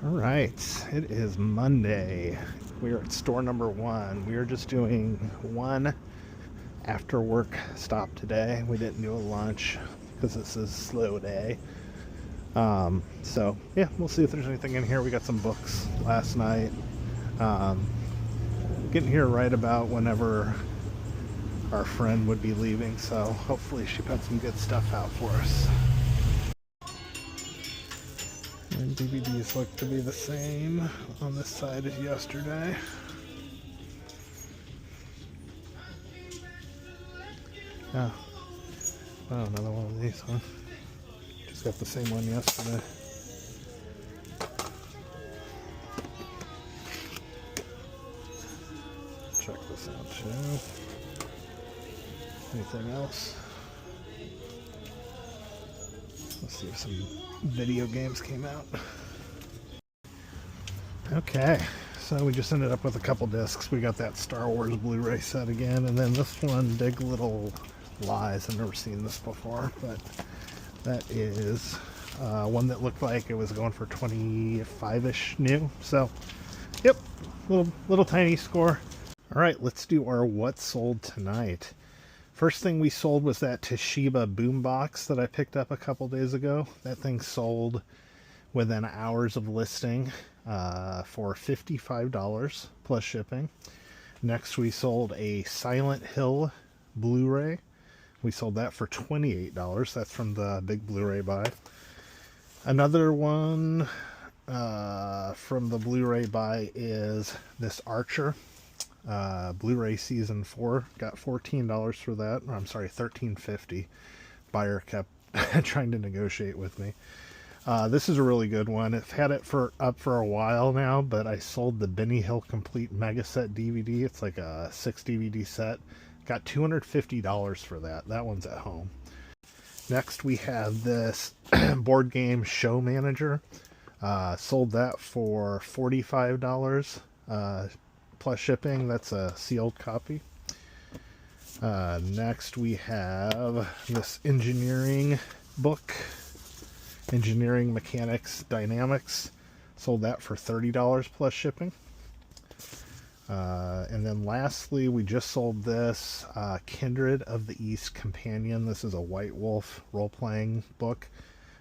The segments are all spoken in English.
All right, it is Monday. We are at store number one. We are just doing one after work stop today. We didn't do a lunch because this is a slow day. So yeah, we'll see if there's anything in here. We got some books last night. Getting here right about whenever our friend would be leaving, so hopefully she put some good stuff out for us. And DVDs look to be the same on this side as yesterday. Oh, another one of these, huh? Just got the same one yesterday. Check this out too. Anything else? Let's see if some video games came out. Okay, so we just ended up with a couple discs. We got that Star Wars Blu-ray set again, and then this one, Big Little Lies. I've never seen this before, but that is one that looked like it was going for 25-ish new. So, yep, little tiny score. All right, let's do our what sold tonight. First thing we sold was that Toshiba boombox that I picked up a couple days ago. That thing sold within hours of listing for $55 plus shipping. Next we sold a Silent Hill Blu-ray. We sold that for $28. That's from the big Blu-ray buy. Another one from the Blu-ray buy is this Archer Blu-ray season 4. Got $14 for that. I'm sorry, $13.50. Buyer kept trying to negotiate with me. This is a really good one. I've had it up for a while now, but I sold the Benny Hill Complete Mega Set DVD. It's like a 6 DVD set. Got $250 for that. That one's at home. Next we have this board game Show Manager. Sold that for $45 plus shipping. That's a sealed copy. Next we have this engineering book, Engineering Mechanics Dynamics. Sold that for $30 plus shipping. And then lastly, we just sold this Kindred of the East Companion. This is a White Wolf role-playing book.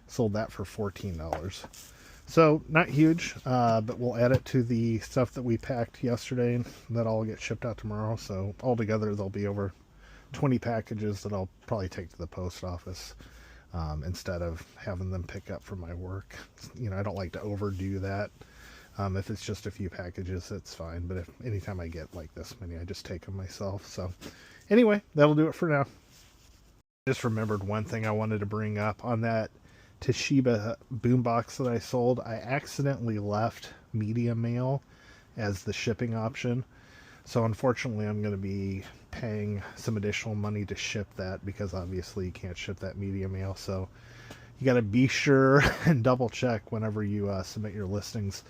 Sold that for $14. So not huge, but we'll add it to the stuff that we packed yesterday, and that all get shipped out tomorrow. So altogether there'll be over 20 packages that I'll probably take to the post office instead of having them pick up from my work. You know, I don't like to overdo that. If it's just a few packages, it's fine. But if anytime I get like this many, I just take them myself. So anyway, that'll do it for now. Just remembered one thing I wanted to bring up on that Toshiba boombox that I sold. I accidentally left media mail as the shipping option. So unfortunately, I'm going to be paying some additional money to ship that because obviously you can't ship that media mail. So you got to be sure and double check whenever you submit your listings.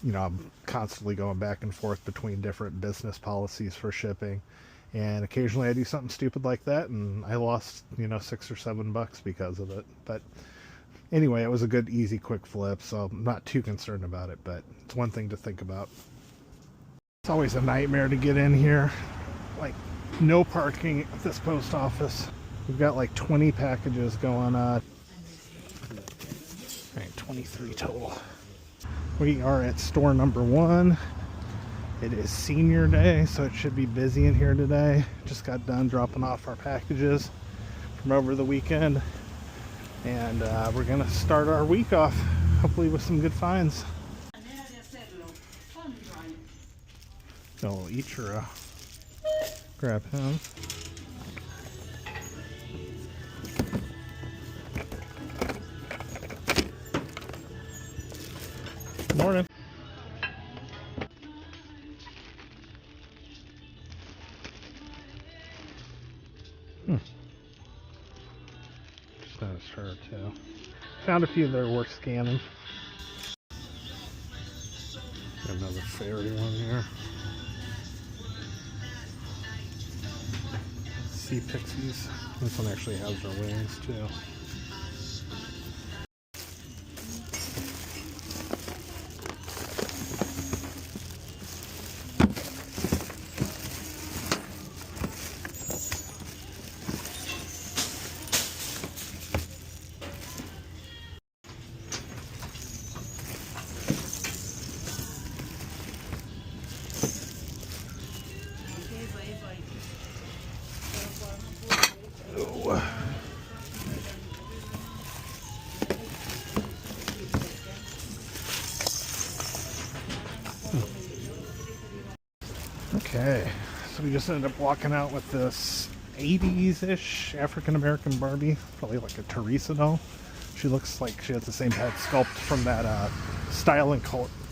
You know, I'm constantly going back and forth between different business policies for shipping, and occasionally I do something stupid like that, and I lost, you know, $6 or $7 because of it. But anyway, it was a good, easy, quick flip, so I'm not too concerned about it, but it's one thing to think about. It's always a nightmare to get in here. Like, no parking at this post office. We've got like 20 packages going on. All right, 23 total. We are at store number one. It is senior day, so it should be busy in here today. Just got done dropping off our packages from over the weekend. And we're going to start our week off, hopefully with some good finds. Got a little Ichiro. Grab him. Morning. Just noticed her too. Found a few that are worth scanning. Got another fairy one here. Sea pixies. This one actually has their wings too. Okay, so we just ended up walking out with this 80s-ish African-American Barbie, probably like a Teresa doll. She looks like she has the same head sculpt from that Style and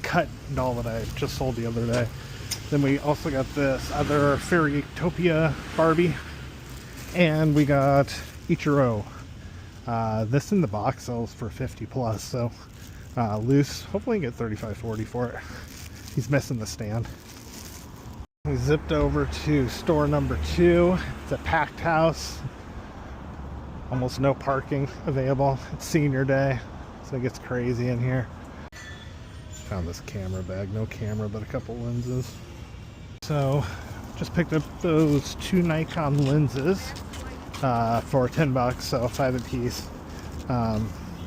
Cut doll that I just sold the other day. Then we also got this other Fairytopia Barbie, and we got Ichiro. This in the box sells for 50 plus, so loose. Hopefully, we can get 35-40 for it. He's missing the stand. We zipped over to store number 2. It's a packed house. Almost no parking available. It's senior day, so it gets crazy in here. Found this camera bag. No camera, but a couple lenses. So, just picked up those 2 Nikon lenses for 10 bucks, so 5 a piece.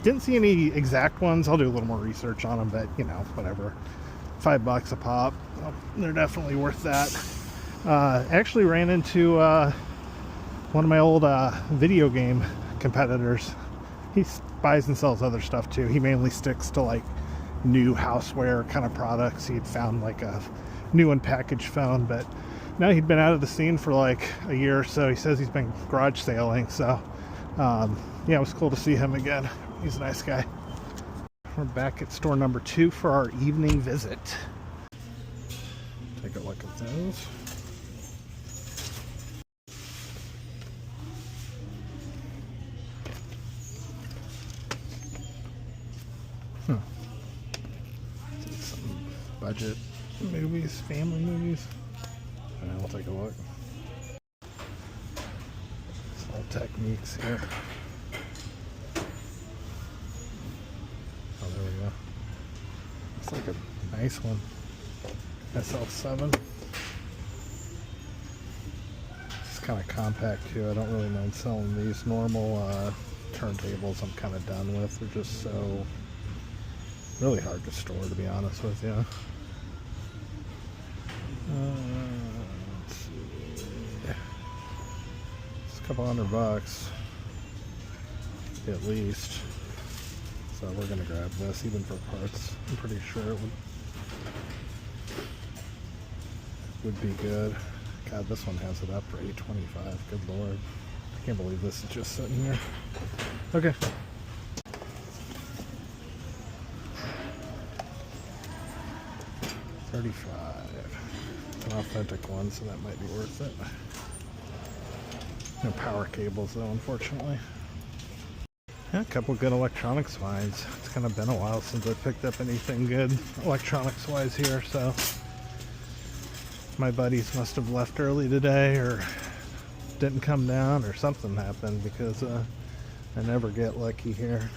Didn't see any exact ones. I'll do a little more research on them, but you know, whatever. 5 bucks a pop. Well, they're definitely worth that. Actually ran into one of my old video game competitors. He buys and sells other stuff too. He mainly sticks to like new houseware kind of products. He'd found like a new unpackaged phone, but now he'd been out of the scene for like a year or so. He says he's been garage sailing, so yeah, it was cool to see him again. He's a nice guy. We're back at store number 2 for our evening visit. Take a look at those. Some budget movies, family movies. I'll take a look. Small techniques here. Oh, there we go. Looks like a nice one. SL7. It's kind of compact too. I don't really mind selling these. Normal turntables I'm kind of done with. They're just so really hard to store, to be honest with you. Let's see. It's a couple $100 at least. So we're gonna grab this, even for parts. I'm pretty sure it would be good. God, this one has it up for $8.25. Good lord. I can't believe this is just sitting here. Okay. $35. It's an authentic one, so that might be worth it. No power cables though, unfortunately. Yeah, a couple good electronics finds. It's kind of been a while since I picked up anything good electronics wise here, so my buddies must have left early today or didn't come down or something happened, because I never get lucky here.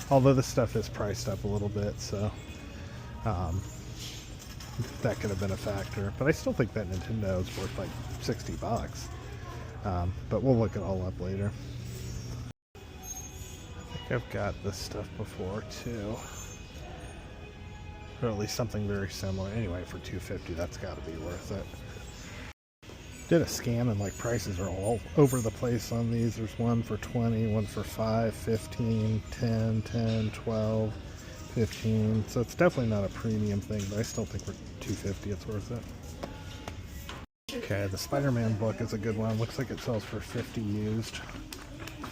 Although this stuff is priced up a little bit, so that could have been a factor. But I still think that Nintendo is worth like 60 bucks. But we'll look it all up later. I've got this stuff before too, or at least something very similar. Anyway, for $250, that's got to be worth it. Did a scan and like prices are all over the place on these. There's one for 20, one for 5, 15, 10, 10, 12, 15. So it's definitely not a premium thing, but I still think for $250 it's worth it. Okay, the Spider-Man book is a good one. Looks like it sells for 50 used.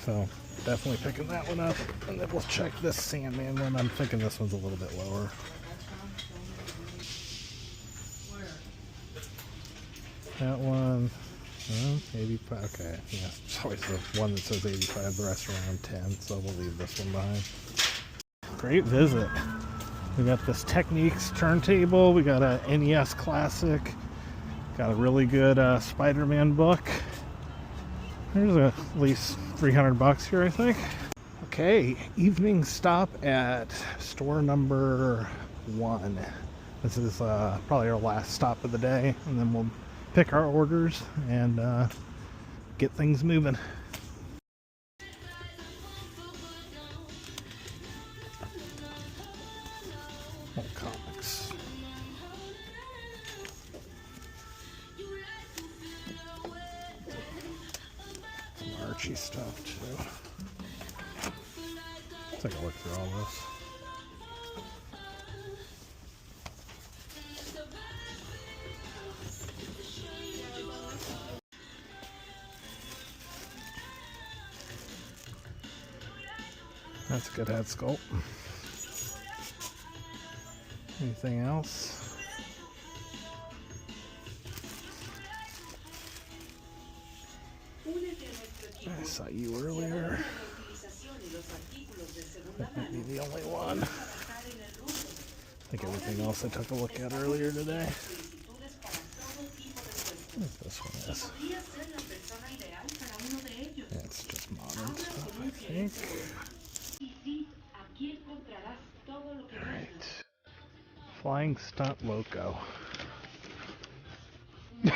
So definitely picking that one up, and then we'll check this Sandman one. I'm thinking this one's a little bit lower. That one, maybe, okay, yeah, it's always the one that says 85, the rest are around 10, so we'll leave this one behind. Great visit. We got this Techniques turntable, we got a NES Classic, got a really good Spider-Man book. There's at least 300 bucks here, I think. Okay, evening stop at store number 1. This is probably our last stop of the day, and then we'll pick our orders and get things moving. More comics. Some Archie stuff too. Let's take a look through all this. That's a good head sculpt. Anything else? I saw you earlier. That might be the only one. I think everything else I took a look at earlier today. What this one is. Yeah, it's just modern stuff, I think. Alright. Flying Stunt Loco. I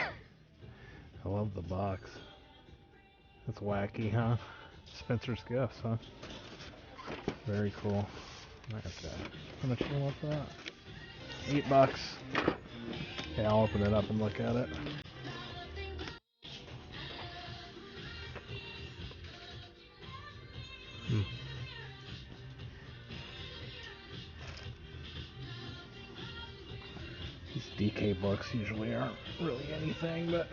love the box. It's wacky, huh? Spencer's Gifts, huh? Very cool. Okay. How much do you want for that? $8. Yeah, I'll open it up and look at it. These DK books usually aren't really anything, but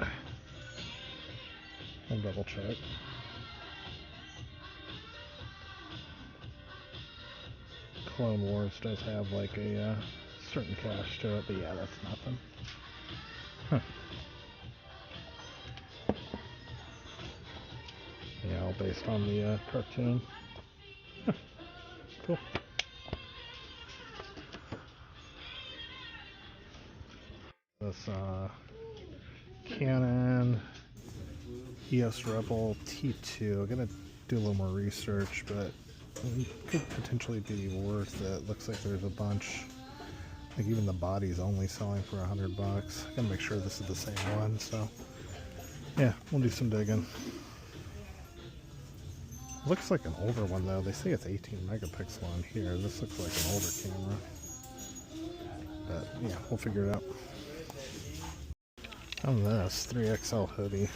I'll double check. Clone Wars does have like a certain cash to it, but yeah, that's nothing. Huh. Yeah, all based on the cartoon. Huh. Cool. This Canon EOS Rebel T2. I'm gonna do a little more research, but it could potentially be worth it. Looks like there's a bunch. Like even the body's only selling for $100. Gotta make sure this is the same one. So yeah, we'll do some digging. Looks like an older one though. They say it's 18 megapixel on here. This looks like an older camera. But yeah, we'll figure it out. On this 3XL hoodie,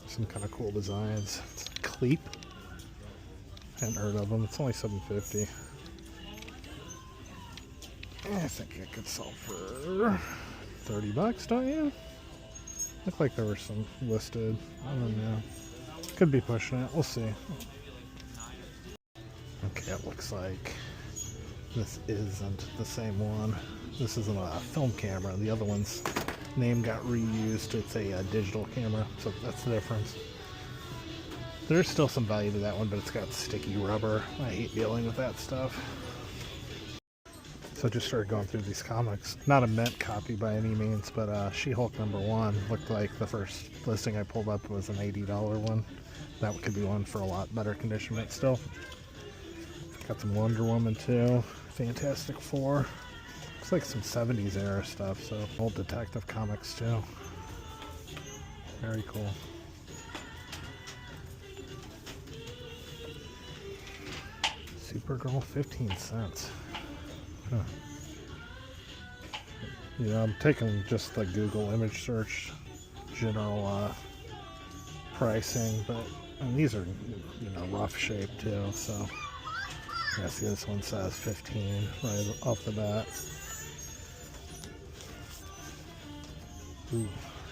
some kind of cool designs. It's Cleep. Hadn't heard of them. It's only $7.50. I think it could sell for $30, don't you? Looked like there were some listed. I don't know. Could be pushing it. We'll see. Okay, it looks like this isn't the same one. This isn't a film camera. The other one's name got reused. It's a digital camera, so that's the difference. There's still some value to that one, but it's got sticky rubber. I hate dealing with that stuff. So I just started going through these comics. Not a mint copy by any means, but She-Hulk #1 looked like the first listing I pulled up was an $80 one. That could be one for a lot better condition, but still. Got some Wonder Woman too. Fantastic Four. Looks like some 70s era stuff, so old Detective Comics too. Very cool. Supergirl, 15 cents. Huh. You know, I'm taking just the Google image search general pricing, but and these are, you know, rough shape too, so yeah, see this one says 15 right off the bat. Ooh,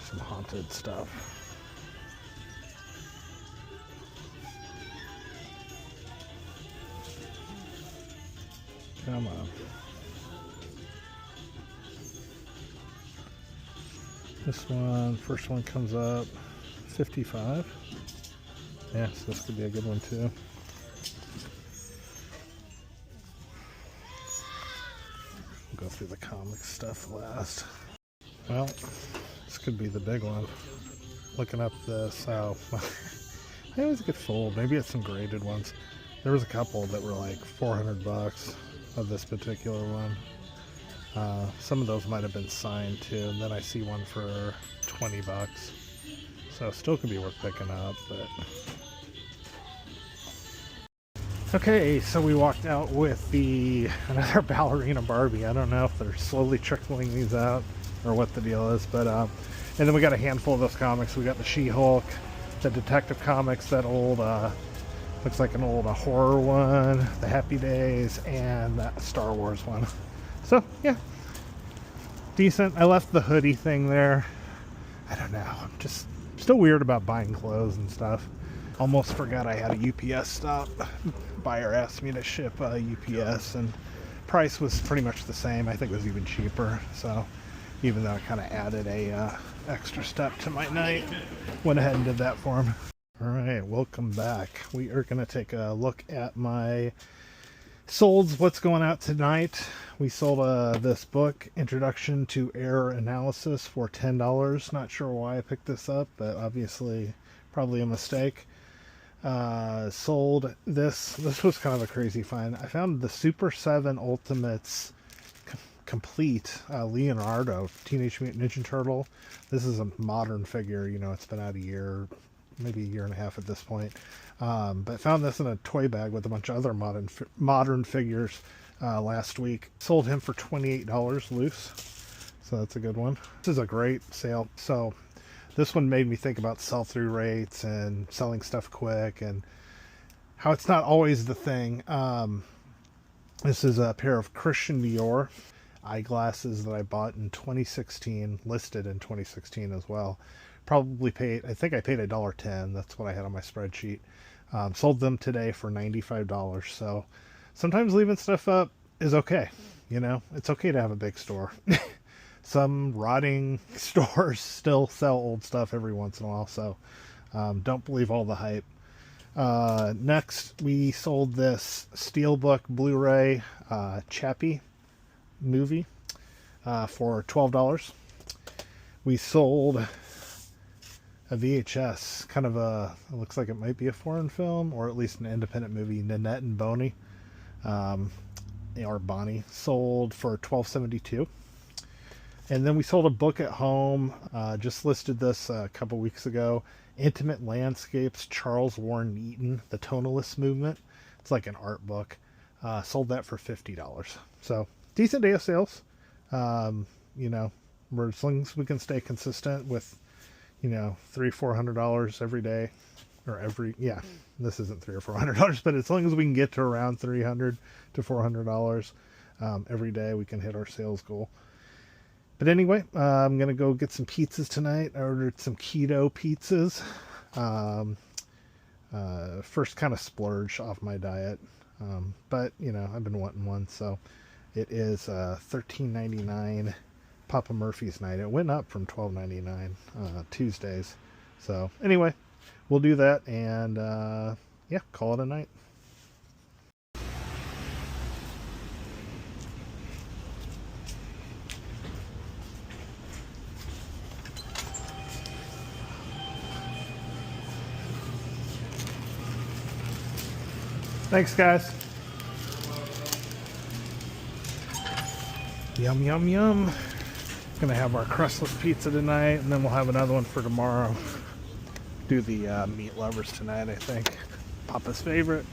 some haunted stuff. Come on. This one, first one comes up 55. Yeah, so this could be a good one too. We'll go through the comic stuff last. Well, this could be the big one. Looking up this, I always get fooled. Maybe it's some graded ones. There was a couple that were like $400 of this particular one. Some of those might have been signed too, and then I see one for $20. So still could be worth picking up, but... Okay, so we walked out with another ballerina Barbie. I don't know if they're slowly trickling these out or what the deal is, but and then we got a handful of those comics. We got the She-Hulk, the Detective Comics, that old looks like an old horror one, the Happy Days, and that Star Wars one. So yeah, decent. I left the hoodie thing there. I don't know, I'm just still weird about buying clothes and stuff. Almost forgot I had a UPS stop buyer asked me to ship UPS, and price was pretty much the same. I think it was even cheaper. So even though I kind of added a extra step to my night, went ahead and did that for him. All right, welcome back. We are going to take a look at my solds, what's going out tonight. We sold this book, Introduction to Error Analysis, for $10. Not sure why I picked this up, but obviously probably a mistake. Sold this. This was kind of a crazy find. I found the Super 7 Ultimates Complete Leonardo Teenage Mutant Ninja Turtle. This is a modern figure. You know, it's been out a year, maybe a year and a half at this point. But found this in a toy bag with a bunch of other modern figures last week. Sold him for $28 loose, so that's a good one. This is a great sale. So this one made me think about sell-through rates and selling stuff quick and how it's not always the thing. This is a pair of Christian Dior eyeglasses that I bought in 2016, listed in 2016 as well. Probably paid, I think I paid $1.10. That's what I had on my spreadsheet. Sold them today for $95. So sometimes leaving stuff up is okay. You know, it's okay to have a big store. Some rotting stores still sell old stuff every once in a while. So don't believe all the hype. Next, we sold this Steelbook Blu-ray Chappie movie for $12. We sold a VHS, kind of it looks like it might be a foreign film, or at least an independent movie, Nanette and Boney, or Bonnie, sold for $12.72. And then we sold a book at home, just listed this a couple weeks ago, Intimate Landscapes, Charles Warren Eaton, The Tonalist Movement. It's like an art book. Sold that for $50. So decent day of sales. You know, as long as we can stay consistent with, you know, $300-400 every day, or this isn't $300 or $400, but as long as we can get to around $300 to $400 every day, we can hit our sales goal. But anyway, I'm gonna go get some pizzas tonight. I ordered some keto pizzas. First kind of splurge off my diet, but you know, I've been wanting one, so it is $13.99. Papa Murphy's night. It went up from $12.99 Tuesdays. So anyway, we'll do that, and yeah, call it a night. Thanks, guys. Yum, yum, yum. Gonna have our crustless pizza tonight, and then we'll have another one for tomorrow. Do the meat lovers tonight, I think. Papa's favorite.